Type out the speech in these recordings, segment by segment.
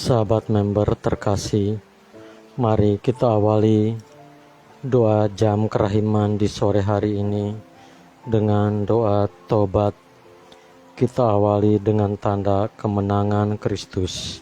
Sahabat member terkasih, mari kita awali doa jam kerahiman di sore hari ini dengan doa tobat. Kita awali dengan tanda kemenangan Kristus.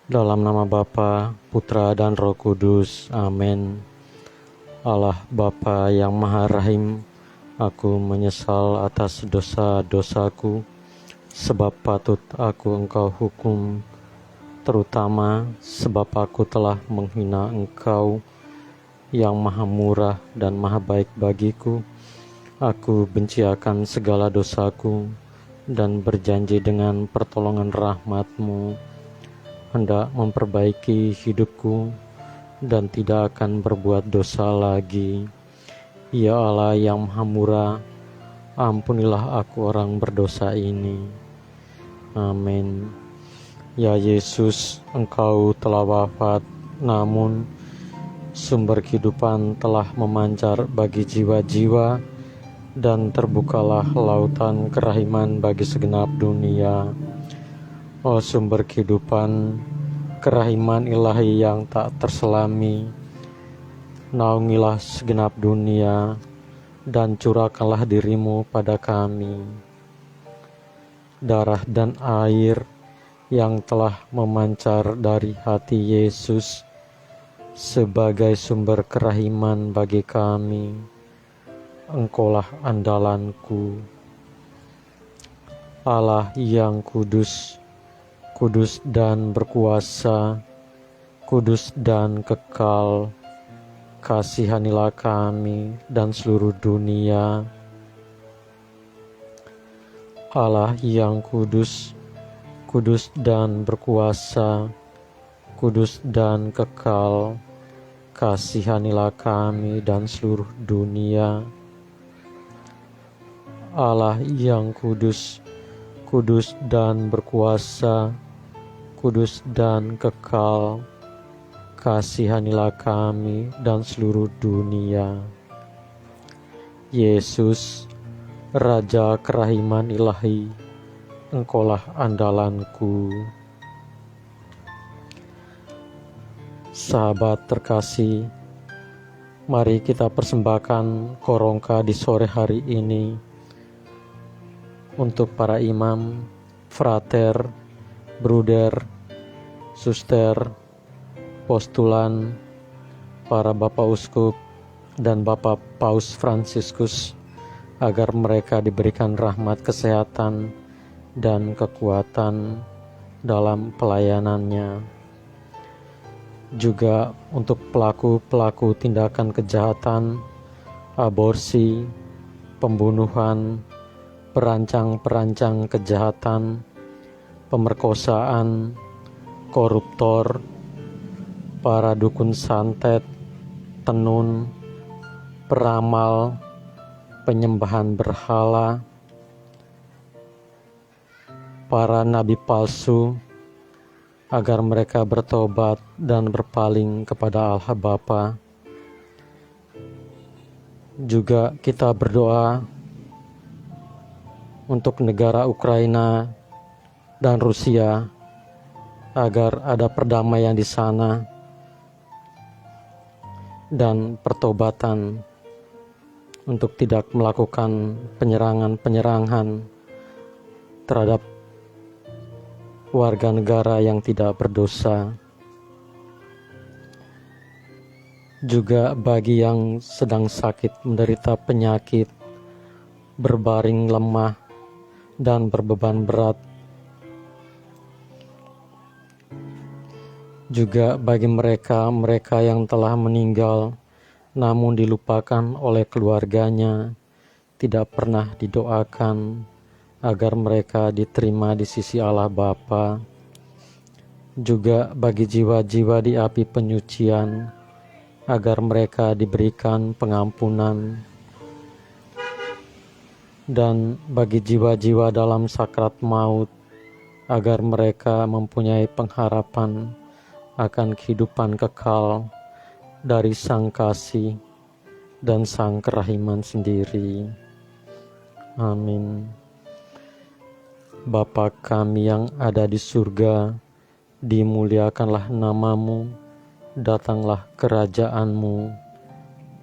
Dalam nama Bapa, Putra, dan Roh Kudus. Amin. Allah Bapa yang Maha Rahim, aku menyesal atas dosa-dosaku, sebab patut aku Engkau hukum, terutama sebab aku telah menghina Engkau yang Maha Murah dan Maha Baik bagiku. Aku benci akan segala dosaku dan berjanji dengan pertolongan rahmat-Mu hendak memperbaiki hidupku dan tidak akan berbuat dosa lagi. Ya Allah yang Maha Murah, ampunilah aku orang berdosa ini. Amin. Ya Yesus, Engkau telah wafat, namun sumber kehidupan telah memancar bagi jiwa-jiwa dan terbukalah lautan kerahiman bagi segenap dunia. Oh sumber kehidupan, kerahiman ilahi yang tak terselami, naungilah segenap dunia dan curahkanlah dirimu pada kami. Darah dan air yang telah memancar dari hati Yesus sebagai sumber kerahiman bagi kami, Engkaulah andalanku. Allah yang kudus, kudus dan berkuasa, kudus dan kekal, kasihanilah kami dan seluruh dunia. Allah yang kudus, kudus dan berkuasa, kudus dan kekal, kasihanilah kami dan seluruh dunia. Allah yang kudus, kudus dan berkuasa, kudus dan kekal, kasihanilah kami dan seluruh dunia. Yesus, Raja kerahiman ilahi, Engkaulah andalanku. Sahabat terkasih, mari kita persembahkan korongka di sore hari ini untuk para imam, frater, bruder, suster, postulan, para bapak uskup, dan bapak paus Fransiskus, agar mereka diberikan rahmat kesehatan dan kekuatan dalam pelayanannya. Juga untuk pelaku-pelaku tindakan kejahatan, aborsi, pembunuhan, perancang-perancang kejahatan, pemerkosaan, koruptor, para dukun santet, tenun, peramal, penyembahan berhala, para nabi palsu, agar mereka bertobat dan berpaling kepada Allah Bapa. Juga kita berdoa untuk negara Ukraina dan Rusia, agar ada perdamaian di sana dan pertobatan untuk tidak melakukan penyerangan terhadap warga negara yang tidak berdosa. Juga bagi yang sedang sakit, menderita penyakit, berbaring lemah, dan berbeban berat. Juga bagi mereka yang telah meninggal namun dilupakan oleh keluarganya, tidak pernah didoakan agar mereka diterima di sisi Allah Bapa. Juga bagi jiwa-jiwa di api penyucian, agar mereka diberikan pengampunan. Dan bagi jiwa-jiwa dalam sakrat maut, agar mereka mempunyai pengharapan akan kehidupan kekal dari Sang Kasih dan Sang Kerahiman sendiri. Amin. Bapa kami yang ada di surga, dimuliakanlah namamu, datanglah kerajaan-Mu,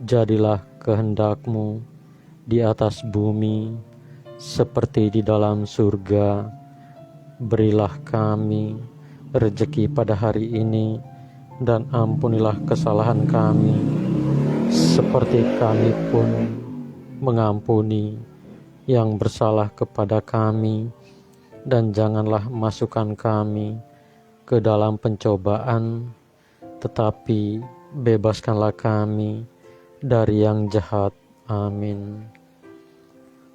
jadilah kehendak-Mu di atas bumi seperti di dalam surga. Berilah kami rezeki pada hari ini, dan ampunilah kesalahan kami seperti kami pun mengampuni yang bersalah kepada kami, dan janganlah masukkan kami ke dalam pencobaan, tetapi bebaskanlah kami dari yang jahat. Amin.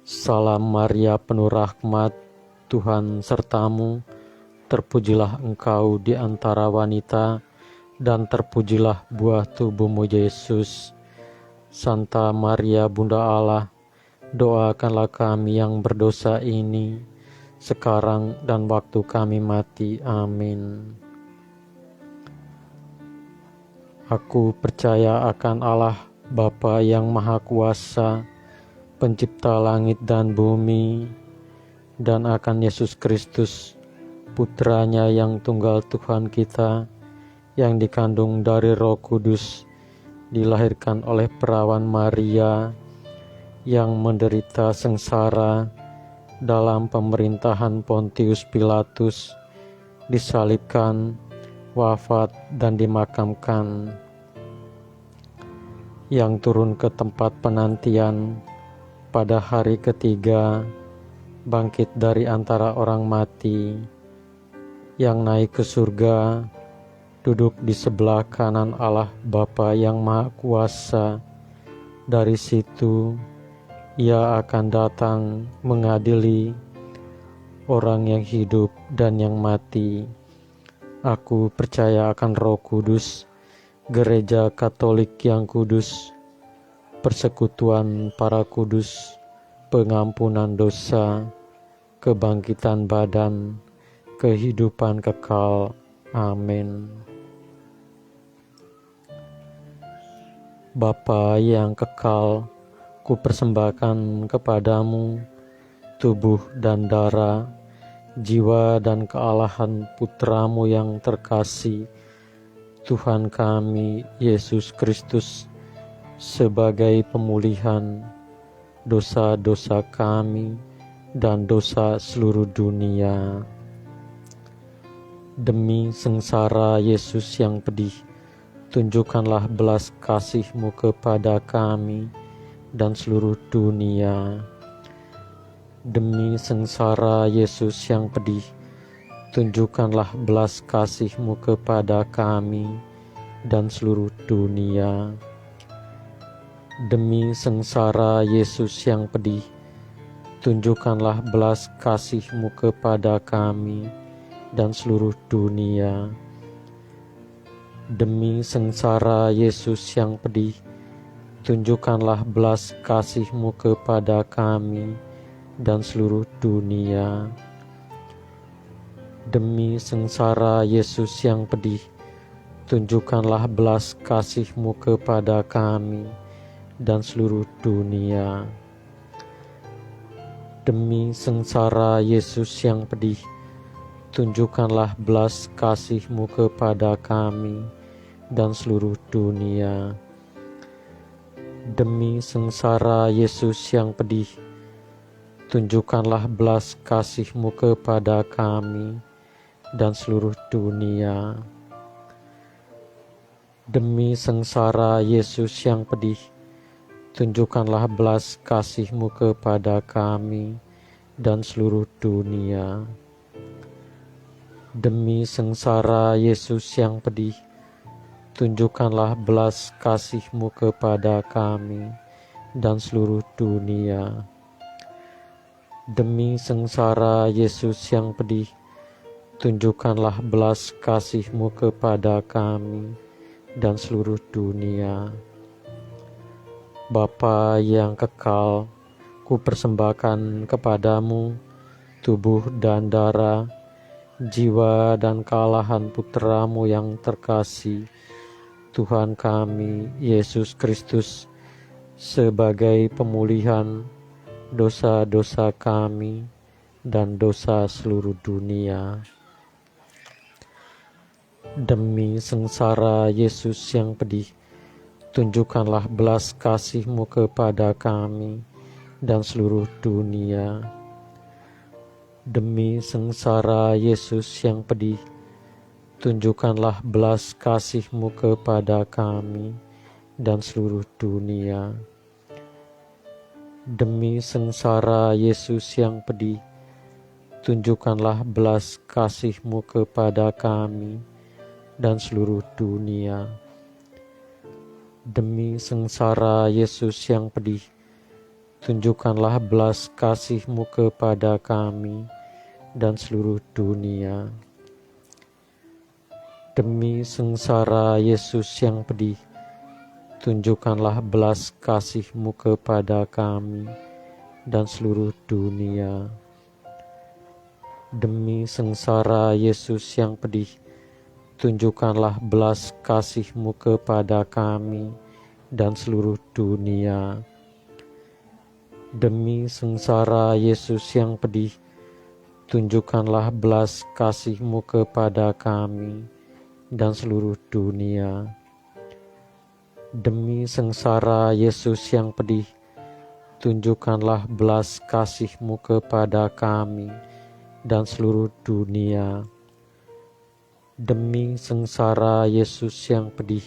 Salam Maria, penuh rahmat, Tuhan sertamu, terpujilah engkau di antara wanita, dan terpujilah buah tubuhmu Yesus. Santa Maria Bunda Allah, doakanlah kami yang berdosa ini, sekarang dan waktu kami mati. Amin. Aku percaya akan Allah, Bapa yang Maha Kuasa, Pencipta langit dan bumi, dan akan Yesus Kristus, Putranya yang tunggal Tuhan kita, yang dikandung dari Roh Kudus, dilahirkan oleh perawan Maria, yang menderita sengsara dalam pemerintahan Pontius Pilatus, disalibkan, wafat, dan dimakamkan, yang turun ke tempat penantian pada hari ketiga, bangkit dari antara orang mati, yang naik ke surga, duduk di sebelah kanan Allah Bapa yang Maha Kuasa. Dari situ Ia akan datang mengadili orang yang hidup dan yang mati. Aku percaya akan Roh Kudus, Gereja Katolik yang kudus, persekutuan para kudus, pengampunan dosa, kebangkitan badan, kehidupan kekal. Amin. Bapa yang kekal, ku persembahkan kepadamu tubuh dan darah, jiwa dan kealahan Putramu yang terkasih, Tuhan kami Yesus Kristus, sebagai pemulihan dosa-dosa kami dan dosa seluruh dunia. Demi sengsara Yesus yang pedih, tunjukkanlah belas kasih-Mu kepada kami dan seluruh dunia. Demi sengsara Yesus yang pedih, tunjukkanlah belas kasih-Mu kepada kami dan seluruh dunia. Demi sengsara Yesus yang pedih, tunjukkanlah belas kasih-Mu kepada kami dan seluruh dunia. Demi sengsara Yesus yang pedih, tunjukkanlah belas kasih-Mu kepada kami dan seluruh dunia. Demi sengsara Yesus yang pedih, tunjukkanlah belas kasih-Mu kepada kami dan seluruh dunia. Demi sengsara Yesus yang pedih, tunjukkanlah belas kasih-Mu kepada kami dan seluruh dunia. Demi sengsara Yesus yang pedih, tunjukkanlah belas kasih-Mu kepada kami dan seluruh dunia. Demi sengsara Yesus yang pedih, tunjukkanlah belas kasih-Mu kepada kami dan seluruh dunia. Demi sengsara Yesus yang pedih, tunjukkanlah belas kasih-Mu kepada kami dan seluruh dunia. Demi sengsara Yesus yang pedih, tunjukkanlah belas kasih-Mu kepada kami dan seluruh dunia. Bapa yang kekal, ku persembahkan kepadamu tubuh dan darah, jiwa dan kealahan Putra-Mu yang terkasih, Tuhan kami Yesus Kristus, sebagai pemulihan dosa-dosa kami dan dosa seluruh dunia. Demi sengsara Yesus yang pedih, tunjukkanlah belas kasih-Mu kepada kami dan seluruh dunia. Demi sengsara Yesus yang pedih, tunjukkanlah belas kasih-Mu kepada kami dan seluruh dunia. Demi sengsara Yesus yang pedih, tunjukkanlah belas kasih-Mu kepada kami dan seluruh dunia. Demi sengsara Yesus yang pedih, tunjukkanlah belas kasih-Mu kepada kami dan seluruh dunia. Demi sengsara Yesus yang pedih, tunjukkanlah belas kasih-Mu kepada kami dan seluruh dunia. Demi sengsara Yesus yang pedih, tunjukkanlah belas kasih-Mu kepada kami dan seluruh dunia. Demi sengsara Yesus yang pedih, tunjukkanlah belas kasih-Mu kepada kami dan seluruh dunia. Demi sengsara Yesus yang pedih, tunjukkanlah belas kasih-Mu kepada kami dan seluruh dunia. Demi sengsara Yesus yang pedih,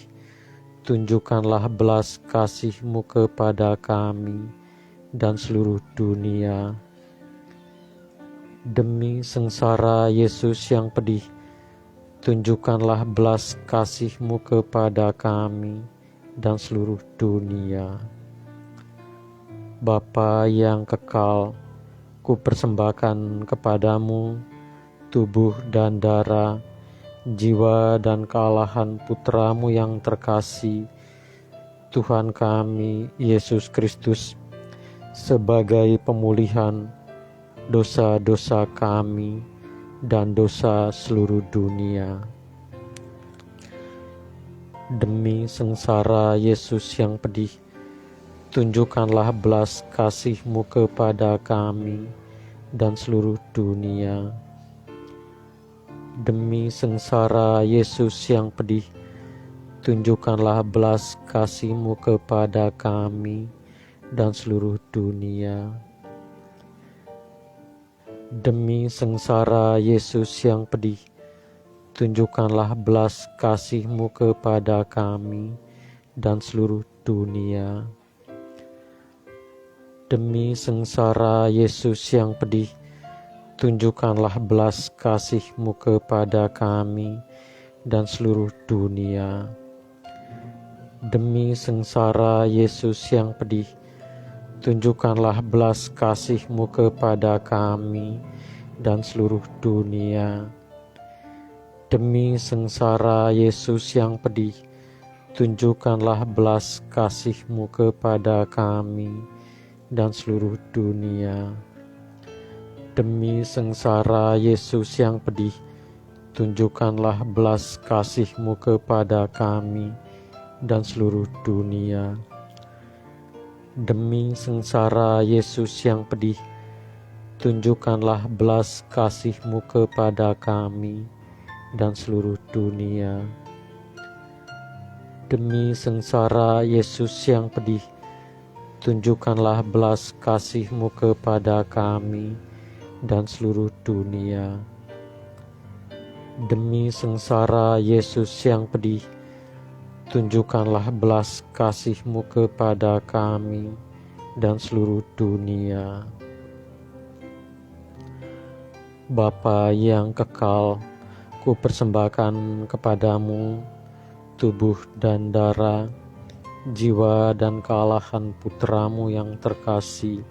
tunjukkanlah belas kasih-Mu kepada kami dan seluruh dunia. Demi sengsara Yesus yang pedih, tunjukkanlah belas kasih-Mu kepada kami dan seluruh dunia. Bapa yang kekal, ku persembahkan kepadamu tubuh dan darah, jiwa dan kealahan Putra-Mu yang terkasih, Tuhan kami Yesus Kristus, sebagai pemulihan dosa-dosa kami dan dosa seluruh dunia. Demi sengsara Yesus yang pedih, tunjukkanlah belas kasih-Mu kepada kami dan seluruh dunia. Demi sengsara Yesus yang pedih, tunjukkanlah belas kasih-Mu kepada kami dan seluruh dunia. Demi sengsara Yesus yang pedih, tunjukkanlah belas kasih-Mu kepada kami dan seluruh dunia. Demi sengsara Yesus yang pedih, tunjukkanlah belas kasih-Mu kepada kami dan seluruh dunia. Demi sengsara Yesus yang pedih, tunjukkanlah belas kasih-Mu kepada kami dan seluruh dunia. Demi sengsara Yesus yang pedih, tunjukkanlah belas kasih-Mu kepada kami dan seluruh dunia. Demi sengsara Yesus yang pedih, tunjukkanlah belas kasih-Mu kepada kami dan seluruh dunia. Demi sengsara Yesus yang pedih, tunjukkanlah belas kasih-Mu kepada kami dan seluruh dunia. Demi sengsara Yesus yang pedih, tunjukkanlah belas kasih-Mu kepada kami dan seluruh dunia. Demi sengsara Yesus yang pedih, tunjukkanlah belas kasih-Mu kepada kami dan seluruh dunia. Bapa yang kekal, ku persembahkan kepadamu tubuh dan darah, jiwa dan kealahan Putra-Mu yang terkasih,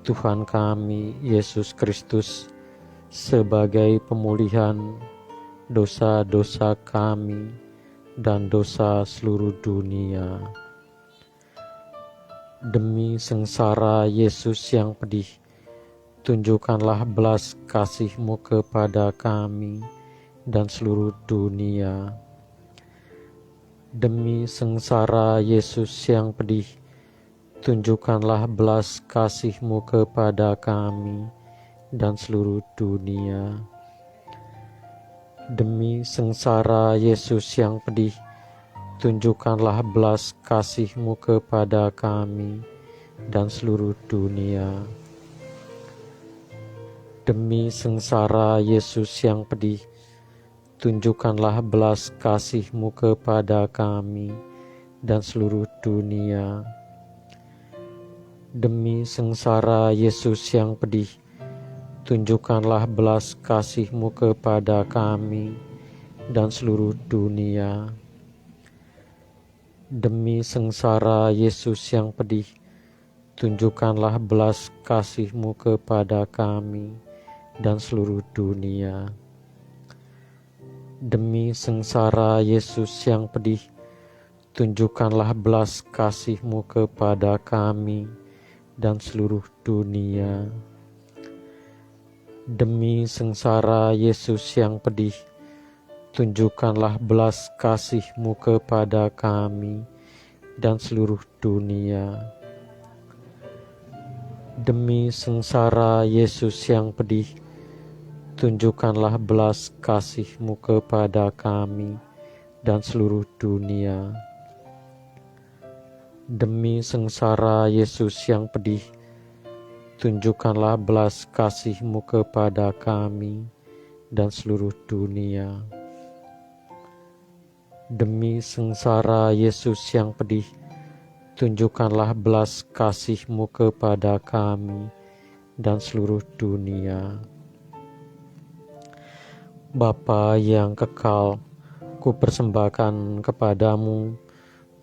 Tuhan kami Yesus Kristus, sebagai pemulihan dosa-dosa kami dan dosa seluruh dunia. Demi sengsara Yesus yang pedih, tunjukkanlah belas kasih-Mu kepada kami dan seluruh dunia. Demi sengsara Yesus yang pedih, tunjukkanlah belas kasih-Mu kepada kami dan seluruh dunia. Demi sengsara Yesus yang pedih, tunjukkanlah belas kasih-Mu kepada kami dan seluruh dunia. Demi sengsara Yesus yang pedih, tunjukkanlah belas kasih-Mu kepada kami dan seluruh dunia. Demi sengsara Yesus yang pedih, tunjukkanlah belas kasih-Mu kepada kami dan seluruh dunia. Demi sengsara Yesus yang pedih, tunjukkanlah belas kasih-Mu kepada kami dan seluruh dunia. Demi sengsara Yesus yang pedih, tunjukkanlah belas kasih-Mu kepada kami dan seluruh dunia. Demi sengsara Yesus yang pedih, tunjukkanlah belas kasih-Mu kepada kami dan seluruh dunia. Demi sengsara Yesus yang pedih, tunjukkanlah belas kasih-Mu kepada kami dan seluruh dunia. Demi sengsara Yesus yang pedih, tunjukkanlah belas kasih-Mu kepada kami dan seluruh dunia. Demi sengsara Yesus yang pedih, tunjukkanlah belas kasih-Mu kepada kami dan seluruh dunia. Bapa yang kekal, ku persembahkan kepadamu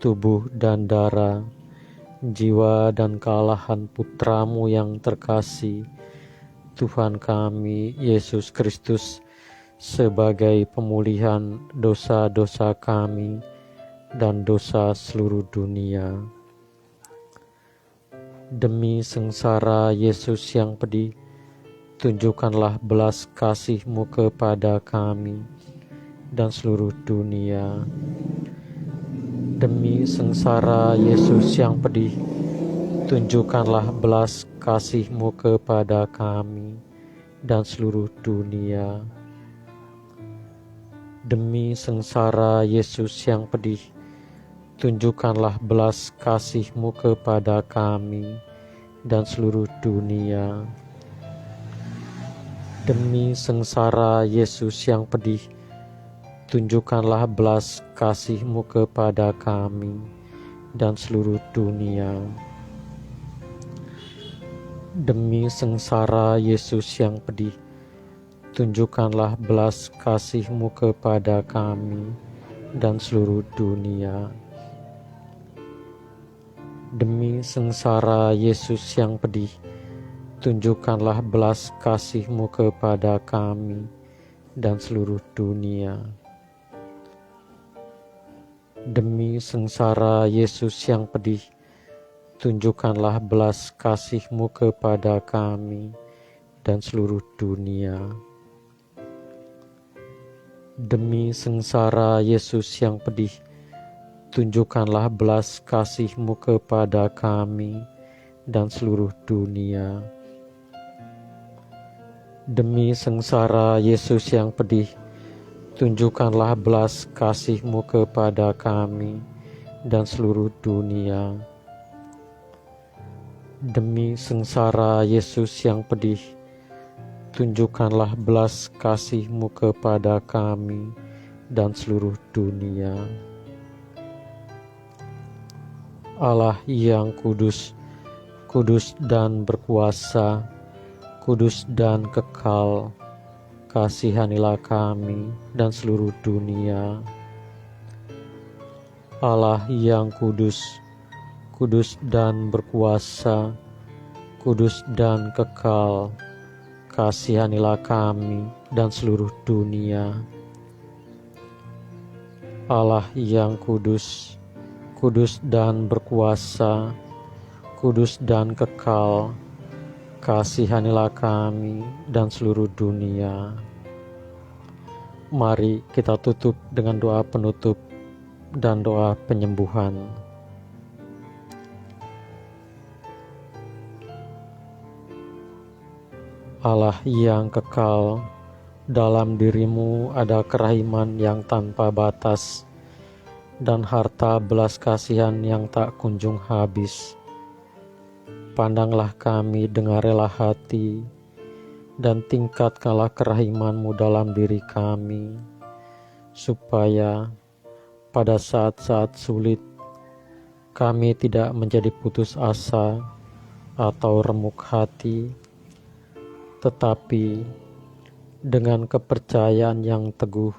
tubuh dan darah, jiwa dan kealahan putramu yang terkasih, Tuhan kami Yesus Kristus, sebagai pemulihan dosa-dosa kami dan dosa seluruh dunia. Demi sengsara Yesus yang pedih, tunjukkanlah belas kasih-Mu kepada kami dan seluruh dunia. Demi sengsara Yesus yang pedih, tunjukkanlah belas kasih-Mu kepada kami dan seluruh dunia. Demi sengsara Yesus yang pedih, tunjukkanlah belas kasih-Mu kepada kami dan seluruh dunia. Demi sengsara Yesus yang pedih, tunjukkanlah belas kasih-Mu kepada kami dan seluruh dunia. Demi sengsara Yesus yang pedih, tunjukkanlah belas kasih-Mu kepada kami dan seluruh dunia. Demi sengsara Yesus yang pedih, tunjukkanlah belas kasih-Mu kepada kami dan seluruh dunia. Demi sengsara Yesus yang pedih, tunjukkanlah belas kasih-Mu kepada kami dan seluruh dunia. Demi sengsara Yesus yang pedih, tunjukkanlah belas kasih-Mu kepada kami dan seluruh dunia. Demi sengsara Yesus yang pedih, tunjukkanlah belas kasih-Mu kepada kami dan seluruh dunia. Demi sengsara Yesus yang pedih, tunjukkanlah belas kasih-Mu kepada kami dan seluruh dunia. Allah yang kudus, kudus dan berkuasa, kudus dan kekal, kasihanilah kami dan seluruh dunia. Allah yang kudus, kudus dan berkuasa, kudus dan kekal, kasihanilah kami dan seluruh dunia. Allah yang kudus, kudus dan berkuasa, kudus dan kekal, kasihanilah kami dan seluruh dunia. Mari kita tutup dengan doa penutup dan doa penyembuhan. Allah yang kekal, dalam dirimu ada kerahiman yang tanpa batas dan harta belas kasihan yang tak kunjung habis. Pandanglah kami dengan rela hati dan tingkatkanlah kerahiman-Mu dalam diri kami, supaya pada saat-saat sulit kami tidak menjadi putus asa atau remuk hati, tetapi dengan kepercayaan yang teguh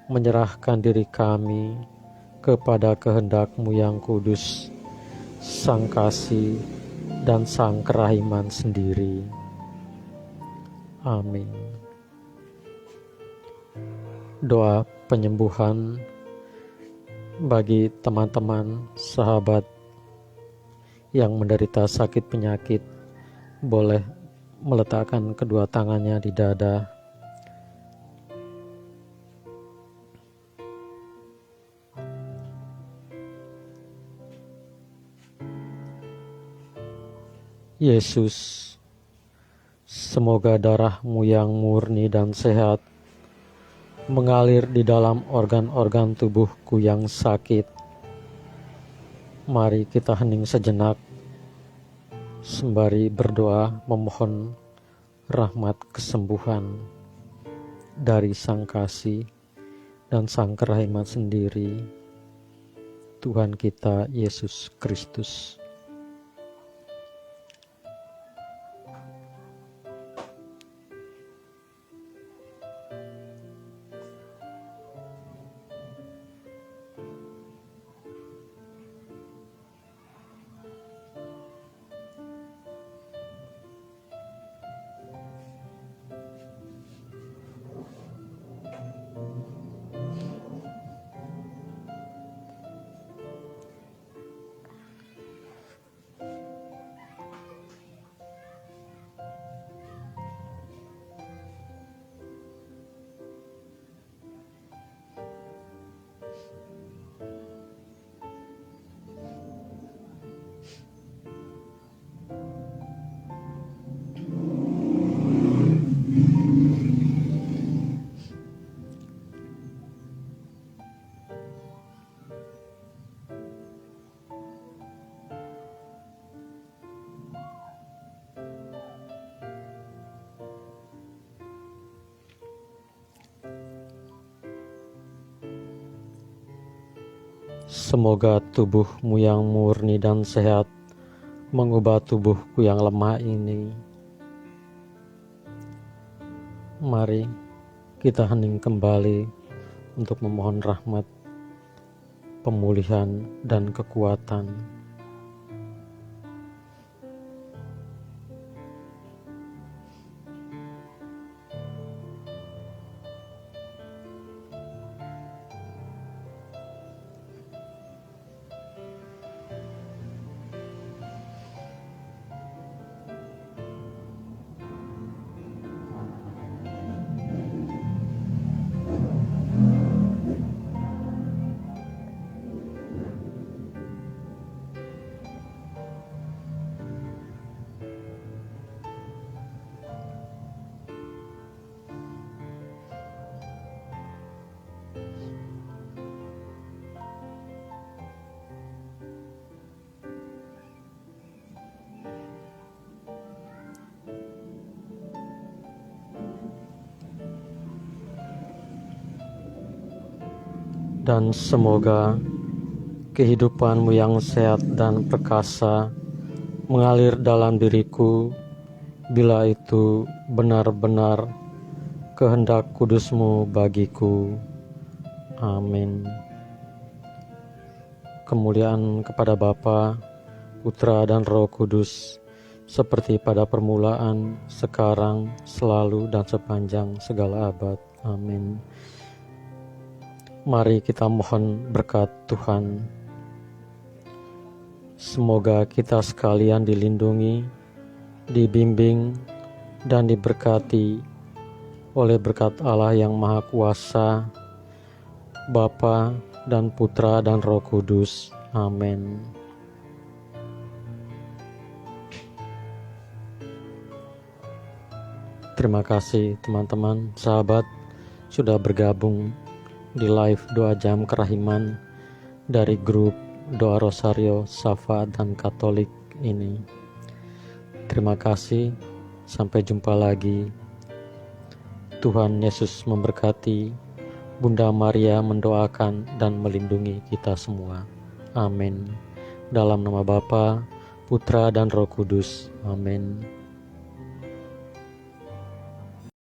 menyerahkan diri kami kepada kehendak-Mu yang kudus, Sang Kasih dan Sang Kerahiman sendiri. Amin. Doa penyembuhan bagi teman-teman, sahabat yang menderita sakit penyakit, boleh meletakkan kedua tangannya di dada. Yesus, semoga darah-Mu yang murni dan sehat mengalir di dalam organ-organ tubuhku yang sakit. Mari kita hening sejenak sembari berdoa memohon rahmat kesembuhan dari Sang Kasih dan Sang Kerahiman sendiri, Tuhan kita Yesus Kristus. Semoga tubuh-Mu yang murni dan sehat mengubah tubuhku yang lemah ini. Mari kita hening kembali untuk memohon rahmat, pemulihan, dan kekuatan. Dan semoga kehidupan-Mu yang sehat dan perkasa mengalir dalam diriku, bila itu benar-benar kehendak kudus-Mu bagiku. Amin. Kemuliaan kepada Bapa, Putra, dan Roh Kudus, seperti pada permulaan, sekarang, selalu, dan sepanjang segala abad. Amin. Mari kita mohon berkat Tuhan. Semoga kita sekalian dilindungi, dibimbing, dan diberkati oleh berkat Allah yang Maha Kuasa, Bapa dan Putra dan Roh Kudus. Amin. Terima kasih teman-teman, sahabat, sudah bergabung di live doa jam kerahiman dari grup Doa Rosario Safa dan Katolik ini. Terima kasih, sampai jumpa lagi. Tuhan Yesus memberkati. Bunda Maria mendoakan dan melindungi kita semua. Amin. Dalam nama Bapa, Putra dan Roh Kudus. Amin.